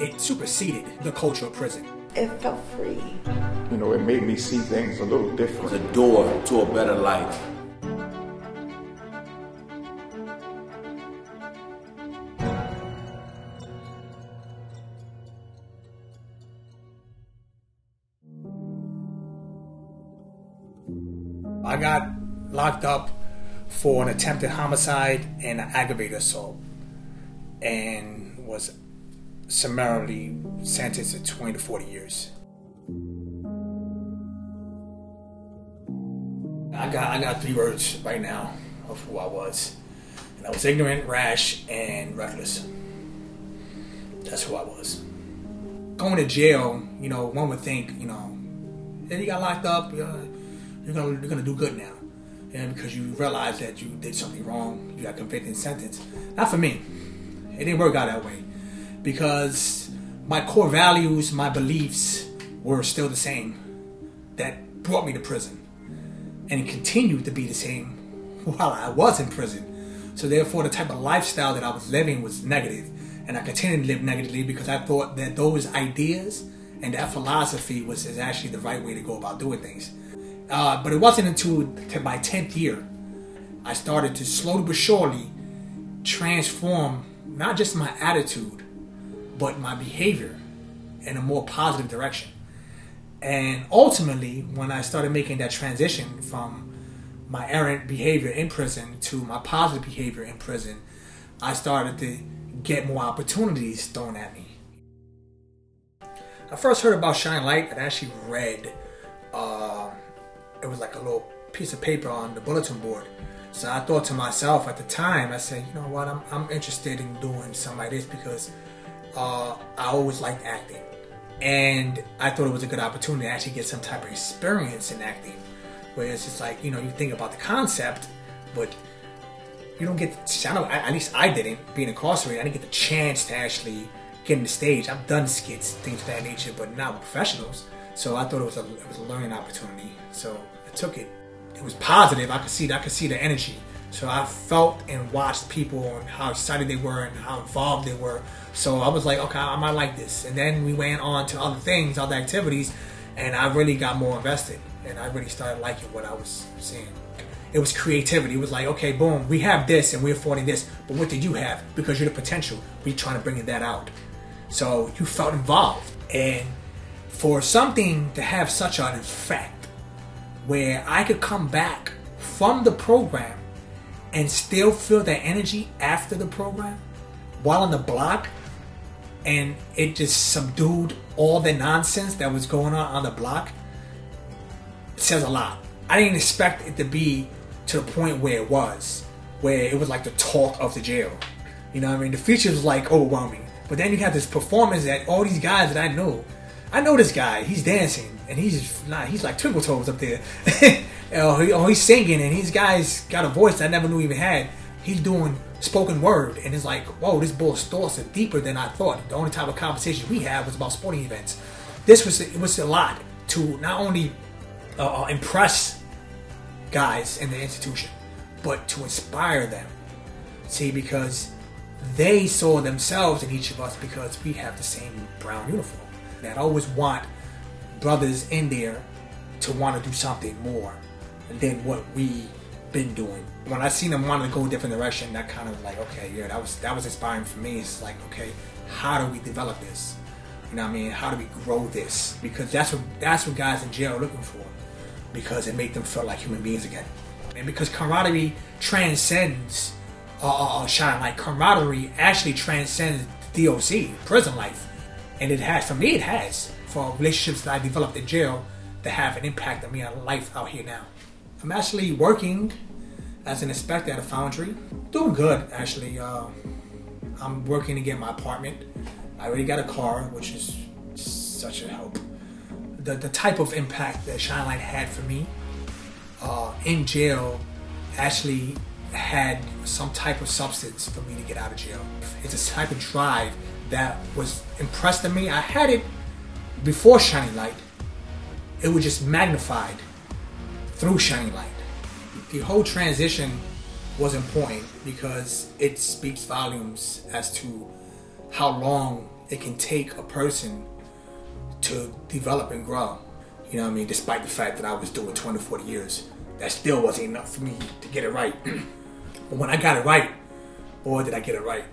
it superseded the culture of prison. It felt free. You know, it made me see things a little different. It was a door to a better life. I got locked up for an attempted homicide and an aggravated assault, and was summarily sentenced to 20 to 40 years. I got 3 words right now of who I was. And I was ignorant, rash, and reckless. That's who I was. Going to jail, you know, one would think, you know, hey, you got locked up, you're gonna do good now. And because you realize that you did something wrong, you got convicted and sentenced. Not for me. It didn't work out that way. Because my core values, my beliefs were still the same that brought me to prison. And it continued to be the same while I was in prison. So therefore, the type of lifestyle that I was living was negative. And I continued to live negatively because I thought that those ideas and that philosophy is actually the right way to go about doing things. But it wasn't until my 10th year I started to slowly but surely transform not just my attitude, but my behavior in a more positive direction. And ultimately, when I started making that transition from my errant behavior in prison to my positive behavior in prison, I started to get more opportunities thrown at me. I first heard about Shine Light and actually read, it was like a little piece of paper on the bulletin board. So I thought to myself at the time, I said, you know what, I'm interested in doing something like this because I always liked acting. And I thought it was a good opportunity to actually get some type of experience in acting. Whereas it's like, you know, you think about the concept, but you don't get, at least I didn't, being incarcerated, I didn't get the chance to actually get on the stage. I've done skits, things of that nature, but not with professionals. So I thought it was a learning opportunity. So I took it. It was positive. I could see the energy. So I felt and watched people and how excited they were and how involved they were. So I was like, okay, I might like this. And then we went on to other things, other activities, and I really got more invested. And I really started liking what I was seeing. It was creativity. It was like, okay, boom, we have this and we're affording this. But what did you have? Because you're the potential. We're trying to bring that out. So you felt involved. And for something to have such an effect where I could come back from the program and still feel that energy after the program while on the block, and it just subdued all the nonsense that was going on the block, it says a lot. I didn't expect it to be to the point where it was like the talk of the jail. You know what I mean? The features was like overwhelming. But then you have this performance that all these guys that I know this guy, he's dancing, and he's like Twinkle Toes up there. or he's singing, and these guys got a voice I never knew he even had. He's doing spoken word, and it's like, whoa, this boy's thoughts are deeper than I thought. The only type of conversation we had was about sporting events. It was a lot to not only impress guys in the institution, but to inspire them. See, because they saw themselves in each of us because we have the same brown uniform. And I always want brothers in there to want to do something more than what we been doing. When I seen them wanting to go a different direction, that kind of like, okay, yeah, that was inspiring for me. It's like, okay, how do we develop this? You know what I mean? How do we grow this? Because that's what guys in jail are looking for. Because it made them feel like human beings again. And because camaraderie transcends Shine Light. Camaraderie actually transcends DOC, prison life. And it has, for me it has, for relationships that I developed in jail to have an impact on me on life out here now. I'm actually working as an inspector at a foundry. Doing good, actually. I'm working to get my apartment. I already got a car, which is such a help. The type of impact that Shine Light had for me in jail actually had some type of substance for me to get out of jail. It's a type of drive that was impressed in me. I had it before Shining Light. It was just magnified through Shining Light. The whole transition was important because it speaks volumes as to how long it can take a person to develop and grow. You know what I mean? Despite the fact that I was doing 20, 40 years, that still wasn't enough for me to get it right. But when I got it right, boy, did I get it right.